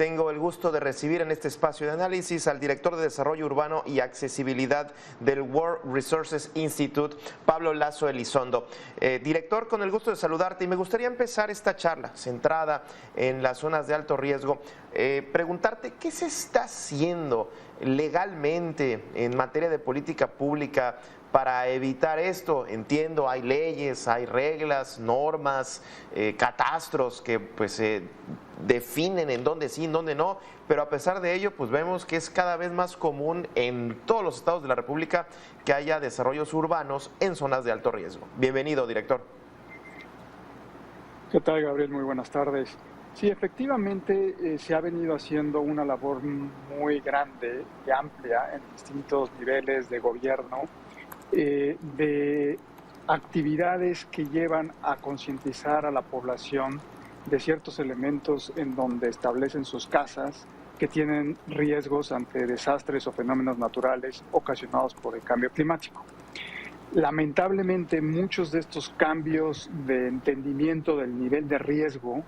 tengo el gusto de recibir en este espacio de análisis al director de Desarrollo Urbano y Accesibilidad del World Resources Institute, Pablo Lazo Elizondo. Director, con el gusto de saludarte y me gustaría empezar esta charla centrada en las zonas de alto riesgo, preguntarte qué se está haciendo legalmente en materia de política pública para evitar esto. Entiendo, hay leyes, hay reglas, normas, catastros que pues definen en dónde sí, en dónde no, pero a pesar de ello pues vemos que es cada vez más común en todos los estados de la República que haya desarrollos urbanos en zonas de alto riesgo. Bienvenido, director. ¿Qué tal, Gabriel? Muy buenas tardes. Sí, efectivamente se ha venido haciendo una labor muy grande y amplia en distintos niveles de gobierno, de actividades que llevan a concientizar a la población de ciertos elementos en donde establecen sus casas que tienen riesgos ante desastres o fenómenos naturales ocasionados por el cambio climático. Lamentablemente, muchos de estos cambios de entendimiento del nivel de riesgo,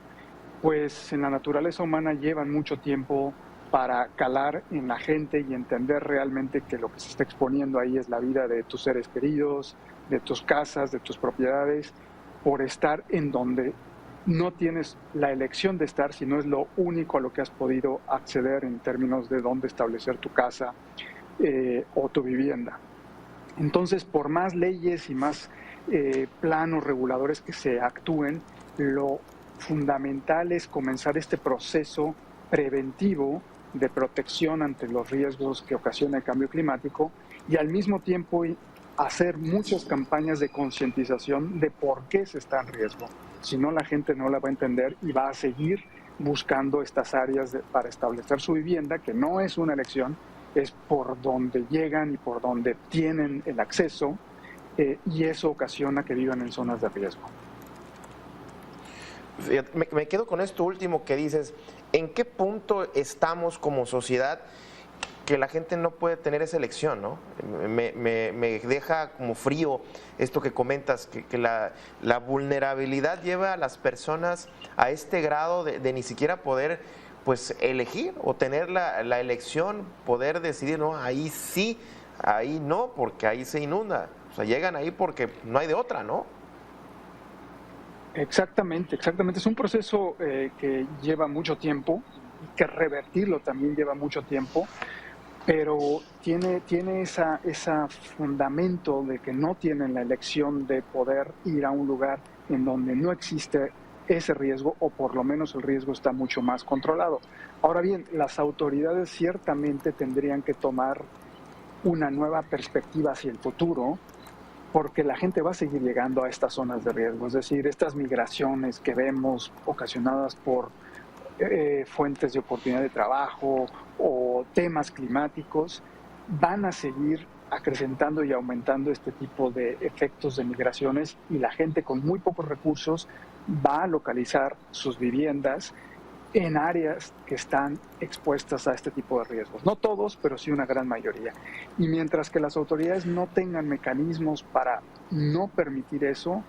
pues en la naturaleza humana llevan mucho tiempo para calar en la gente y entender realmente que lo que se está exponiendo ahí es la vida de tus seres queridos, de tus casas, de tus propiedades, por estar en donde no tienes la elección de estar, sino es lo único a lo que has podido acceder en términos de dónde establecer tu casa o tu vivienda. Entonces, por más leyes y más planos reguladores que se actúen, lo fundamental es comenzar este proceso preventivo de protección ante los riesgos que ocasiona el cambio climático y al mismo tiempo hacer muchas campañas de concientización de por qué se está en riesgo. Si no, la gente no la va a entender y va a seguir buscando estas áreas para establecer su vivienda, que no es una elección, es por donde llegan y por donde tienen el acceso, y eso ocasiona que vivan en zonas de riesgo. Me quedo con esto último que dices. ¿En qué punto estamos como sociedad que la gente no puede tener esa elección, ¿no? Me deja como frío esto que comentas, que la vulnerabilidad lleva a las personas a este grado de ni siquiera poder pues elegir o tener la elección, poder decidir, no, ahí sí, ahí no, porque ahí se inunda. O sea, llegan ahí porque no hay de otra, ¿no? Exactamente. Es un proceso que lleva mucho tiempo y que revertirlo también lleva mucho tiempo, pero tiene esa fundamento de que no tienen la elección de poder ir a un lugar en donde no existe ese riesgo, o por lo menos el riesgo está mucho más controlado. Ahora bien, las autoridades ciertamente tendrían que tomar una nueva perspectiva hacia el futuro, porque la gente va a seguir llegando a estas zonas de riesgo. Es decir, estas migraciones que vemos ocasionadas por fuentes de oportunidad de trabajo o temas climáticos van a seguir acrecentando y aumentando este tipo de efectos de migraciones, y la gente con muy pocos recursos va a localizar sus viviendas en áreas que están expuestas a este tipo de riesgos. No todos, pero sí una gran mayoría. Y mientras que las autoridades no tengan mecanismos para no permitir eso,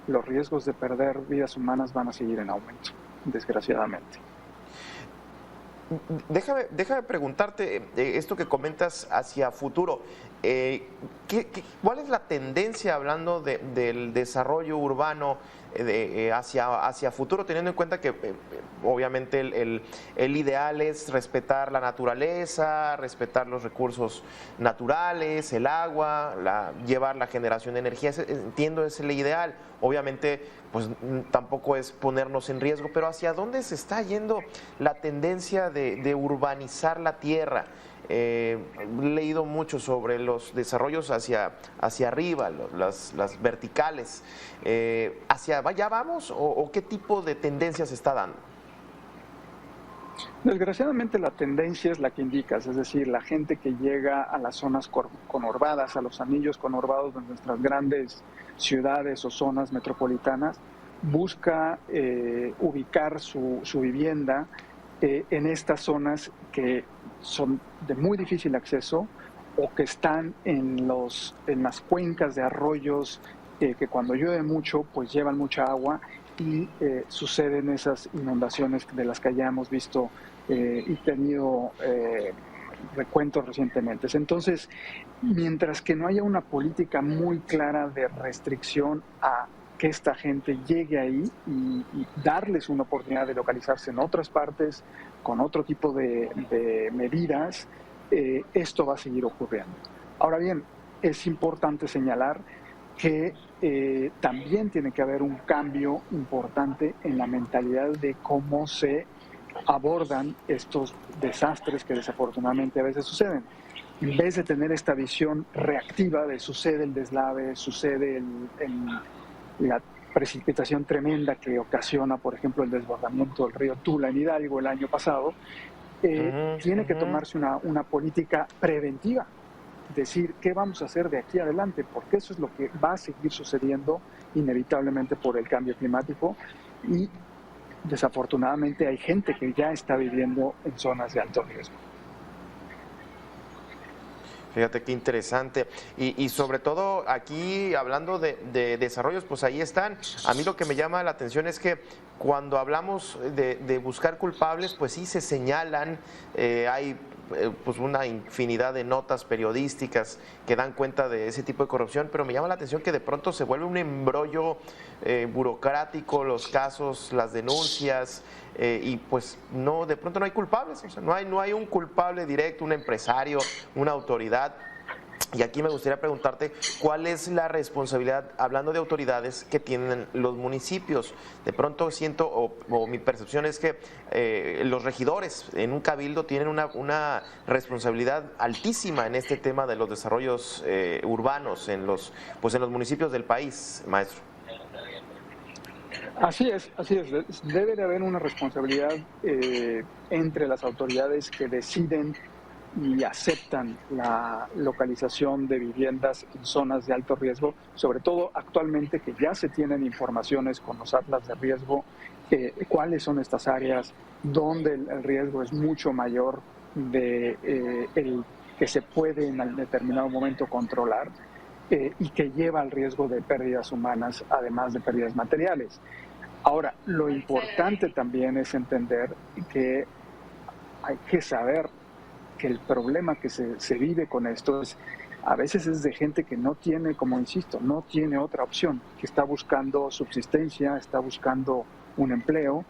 los riesgos de perder vidas humanas van a seguir en aumento, desgraciadamente. Déjame preguntarte esto que comentas hacia futuro. ¿Cuál es la tendencia, hablando del desarrollo urbano hacia futuro, teniendo en cuenta que obviamente el ideal es respetar la naturaleza, respetar los recursos naturales, el agua, llevar la generación de energía? Entiendo, es el ideal. Obviamente, pues tampoco es ponernos en riesgo, pero ¿hacia dónde se está yendo la tendencia de urbanizar la tierra? He leído mucho sobre los desarrollos hacia arriba, las verticales. ¿Hacia allá vamos o qué tipo de tendencia se está dando? Desgraciadamente la tendencia es la que indicas, es decir, la gente que llega a las zonas conurbadas, a los anillos conurbados de nuestras grandes ciudades o zonas metropolitanas, busca ubicar su vivienda en estas zonas que son de muy difícil acceso o que están en las cuencas de arroyos que cuando llueve mucho pues llevan mucha agua y suceden esas inundaciones de las que ya hemos visto y tenido recuentos recientemente. Entonces, mientras que no haya una política muy clara de restricción a que esta gente llegue ahí y darles una oportunidad de localizarse en otras partes con otro tipo de medidas, esto va a seguir ocurriendo. Ahora bien, es importante señalar que también tiene que haber un cambio importante en la mentalidad de cómo se abordan estos desastres que desafortunadamente a veces suceden. En vez de tener esta visión reactiva de sucede el deslave, sucede la precipitación tremenda que ocasiona, por ejemplo, el desbordamiento del río Tula en Hidalgo el año pasado, tiene que tomarse una política preventiva, decir qué vamos a hacer de aquí adelante, porque eso es lo que va a seguir sucediendo inevitablemente por el cambio climático y desafortunadamente hay gente que ya está viviendo en zonas de alto riesgo. Fíjate qué interesante. Y sobre todo aquí, hablando de desarrollos, pues ahí están. A mí lo que me llama la atención es que cuando hablamos de buscar culpables, pues sí se señalan, hay pues una infinidad de notas periodísticas que dan cuenta de ese tipo de corrupción, pero me llama la atención que de pronto se vuelve un embrollo burocrático, los casos, las denuncias, y pues no, de pronto no hay culpables, o sea, no hay un culpable directo, un empresario, una autoridad. Y aquí me gustaría preguntarte cuál es la responsabilidad, hablando de autoridades, que tienen los municipios. De pronto siento, o mi percepción es que los regidores en un cabildo tienen una responsabilidad altísima en este tema de los desarrollos urbanos en los municipios del país, maestro. Así es. Debe de haber una responsabilidad entre las autoridades que deciden y aceptan la localización de viviendas en zonas de alto riesgo, sobre todo actualmente que ya se tienen informaciones con los atlas de riesgo, cuáles son estas áreas donde el riesgo es mucho mayor de el que se puede en determinado momento controlar y que lleva al riesgo de pérdidas humanas, además de pérdidas materiales. Ahora, lo importante también es entender que hay que saber que el problema que se vive con esto a veces es de gente que no tiene, como insisto, no tiene otra opción, que está buscando subsistencia, está buscando un empleo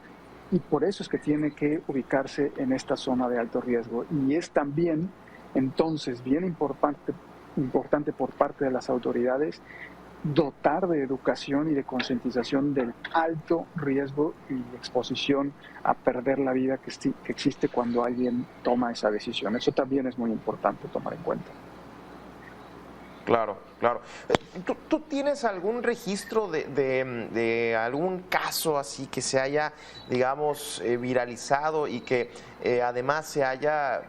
y por eso es que tiene que ubicarse en esta zona de alto riesgo. Y es también, entonces, bien importante por parte de las autoridades dotar de educación y de concientización del alto riesgo y exposición a perder la vida que existe cuando alguien toma esa decisión. Eso también es muy importante tomar en cuenta. Claro. ¿Tú tienes algún registro de algún caso así que se haya, digamos, viralizado y que además se haya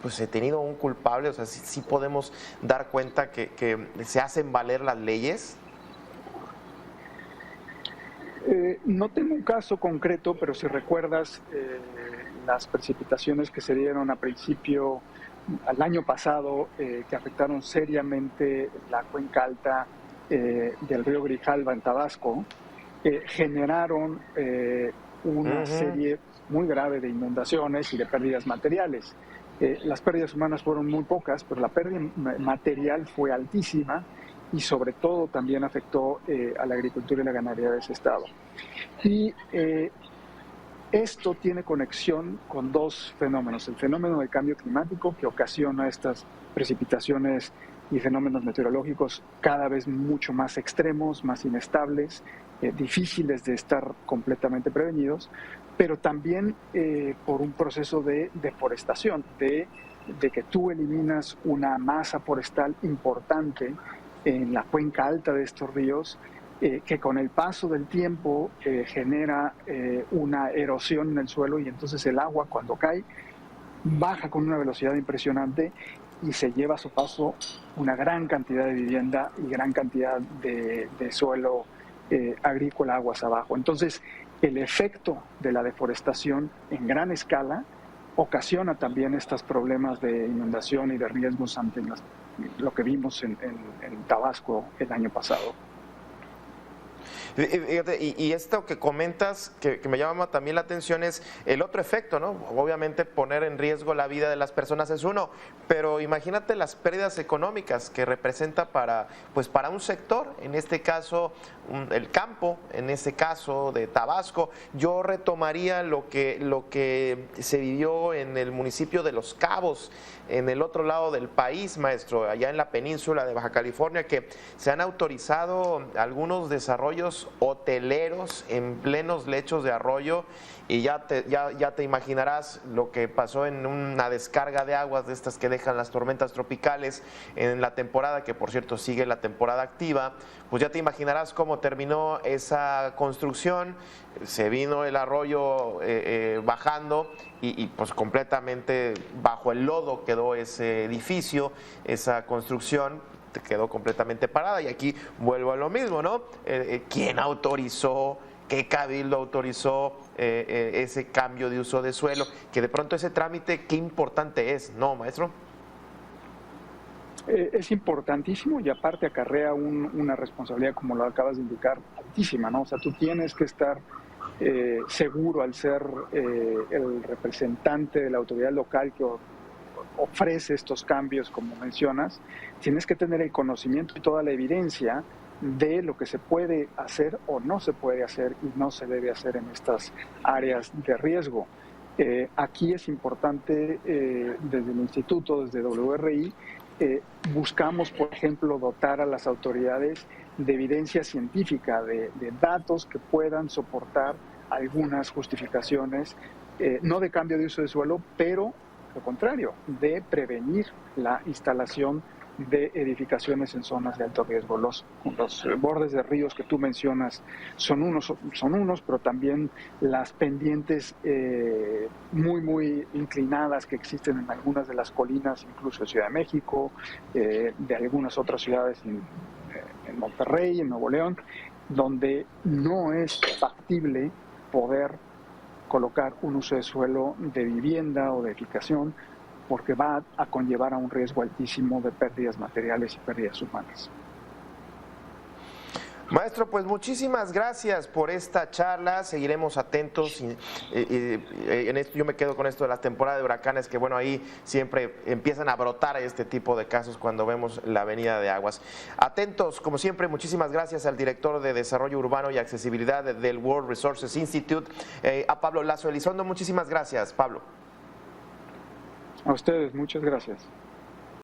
pues tenido un culpable? O sea, sí podemos dar cuenta que se hacen valer las leyes. No tengo un caso concreto, pero si recuerdas las precipitaciones que se dieron al año pasado, que afectaron seriamente la cuenca alta del río Grijalva en Tabasco, generaron una serie muy grave de inundaciones y de pérdidas materiales. Las pérdidas humanas fueron muy pocas, pero la pérdida material fue altísima y sobre todo también afectó a la agricultura y la ganadería de ese estado. Y esto tiene conexión con dos fenómenos: el fenómeno del cambio climático, que ocasiona estas precipitaciones y fenómenos meteorológicos cada vez mucho más extremos, más inestables, difíciles de estar completamente prevenidos, pero también por un proceso de deforestación, de que tú eliminas una masa forestal importante en la cuenca alta de estos ríos, que con el paso del tiempo genera una erosión en el suelo y entonces el agua cuando cae baja con una velocidad impresionante y se lleva a su paso una gran cantidad de vivienda y gran cantidad de suelo agrícola aguas abajo. Entonces el efecto de la deforestación en gran escala ocasiona también estos problemas de inundación y de riesgos ante lo que vimos en Tabasco el año pasado. Y esto que comentas, que me llama también la atención, es el otro efecto, ¿no? Obviamente poner en riesgo la vida de las personas es uno, pero imagínate las pérdidas económicas que representa pues para un sector, en este caso el campo, en este caso de Tabasco. Yo retomaría lo que se vivió en el municipio de Los Cabos, en el otro lado del país, maestro, allá en la península de Baja California, que se han autorizado algunos desarrollos hoteleros en plenos lechos de arroyo, y ya te imaginarás lo que pasó en una descarga de aguas de estas que dejan las tormentas tropicales en la temporada, que por cierto sigue la temporada activa. Pues ya te imaginarás cómo terminó esa construcción. Se vino el arroyo bajando y pues completamente bajo el lodo quedó ese edificio, esa construcción quedó completamente parada. Y aquí vuelvo a lo mismo, ¿no? ¿Quién autorizó? ¿Qué cabildo autorizó ese cambio de uso de suelo? Que de pronto ese trámite, qué importante es, ¿no, maestro? Es importantísimo y aparte acarrea una responsabilidad, como lo acabas de indicar, altísima, ¿no? O sea, tú tienes que estar seguro al ser el representante de la autoridad local que ofrece estos cambios, como mencionas, tienes que tener el conocimiento y toda la evidencia de lo que se puede hacer o no se puede hacer y no se debe hacer en estas áreas de riesgo. Aquí es importante, desde el instituto, desde WRI, buscamos, por ejemplo, dotar a las autoridades de evidencia científica, de datos que puedan soportar algunas justificaciones, no de cambio de uso de suelo, pero lo contrario, de prevenir la instalación de edificaciones en zonas de alto riesgo. Los bordes de ríos que tú mencionas son unos, pero también las pendientes muy inclinadas que existen en algunas de las colinas, incluso en Ciudad de México, de algunas otras ciudades en Monterrey, en Nuevo León, donde no es factible poder colocar un uso de suelo de vivienda o de edificación, porque va a conllevar a un riesgo altísimo de pérdidas materiales y pérdidas humanas. Maestro, pues muchísimas gracias por esta charla, seguiremos atentos y en esto yo me quedo con esto de la temporada de huracanes, que bueno, ahí siempre empiezan a brotar este tipo de casos cuando vemos la avenida de aguas. Atentos, como siempre, muchísimas gracias al director de Desarrollo Urbano y Accesibilidad del World Resources Institute, a Pablo Lazo Elizondo. Muchísimas gracias, Pablo. A ustedes, muchas gracias.